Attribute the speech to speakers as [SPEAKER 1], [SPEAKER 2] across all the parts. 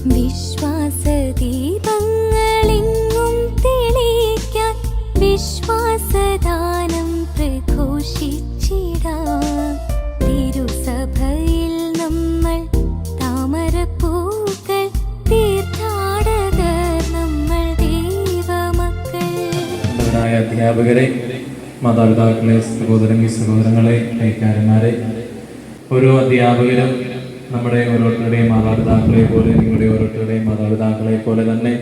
[SPEAKER 1] വിശ്വാസദീപങ്ങളെങ്ങും തെളിയിക്കാൻ വിശ്വാസദാനം പ്രഘോഷിച്ചിടാം. തിരുസഭയിൽ നമ്മൾ താമരപ്പൂക്കൾ, തീർത്ഥാടകർ നമ്മൾ ദൈവമക്കൾ.
[SPEAKER 2] അധ്യാപകരെ, മാതാപിതാക്കളെ, സഹോദരങ്ങളെ, കൈക്കാരന്മാരെ, ഓരോ അധ്യാപകരും നമ്മുടെ ഓരോരുത്തരുടെയും മാതാപിതാക്കളെ പോലെ, നിങ്ങളുടെ ഓരോരുത്തരുടെയും മാതാപിതാക്കളെ പോലെ തന്നെ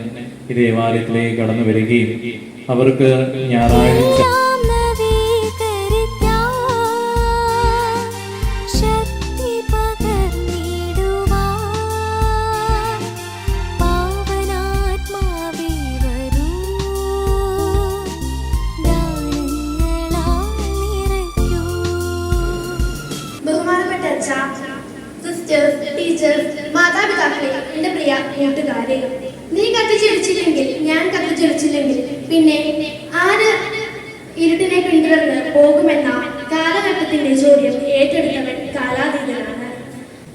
[SPEAKER 2] ഈ ദേവാലയത്തിലേക്ക് കടന്നു വരികയും അവർക്ക് ഞായറാഴ്ച
[SPEAKER 3] ടീച്ചേഴ്സ്, മാതാപിതാക്കളെ, എന്റെ പ്രിയ കൂട്ടുകാരെ, നീ കത്തിച്ചൊലിച്ചില്ലെങ്കിൽ, ഞാൻ കത്തിച്ചൊലിച്ചില്ലെങ്കിൽ പിന്നെ ആര് ഇരുട്ടിനെ പിന്തുടർന്ന് പോകുമെന്ന കാലഘട്ടത്തിന്റെ ചോദ്യം ഏറ്റെടുത്തവൻ കാലാതീതനാണ്.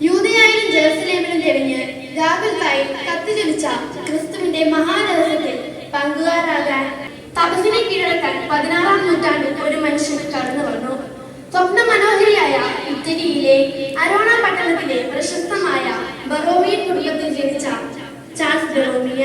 [SPEAKER 3] യൂദയായാലും ജെറുസലേമിലും തെളിഞ്ഞ് ഗാഗുൽത്തായിൽ കത്തിച്ചൊലിച്ച ക്രിസ്തുവിന്റെ മഹാരഹസ്യത്തിൽ പങ്കുകാരാകാൻ തപസ്സിനെ കീഴടക്കാൻ 16-ാം നൂറ്റാണ്ടിൽ ഒരു മനുഷ്യൻ കടന്നു വന്നു. സ്വപ്ന മനോഹരിയായ ഇറ്റലിയിലെ അരോണ പട്ടണത്തിലെ പ്രശസ്തമായ ബറോമിയൻ കുടുംബത്തിൽ ജനിച്ച ചാൾസ് ബറോമിയ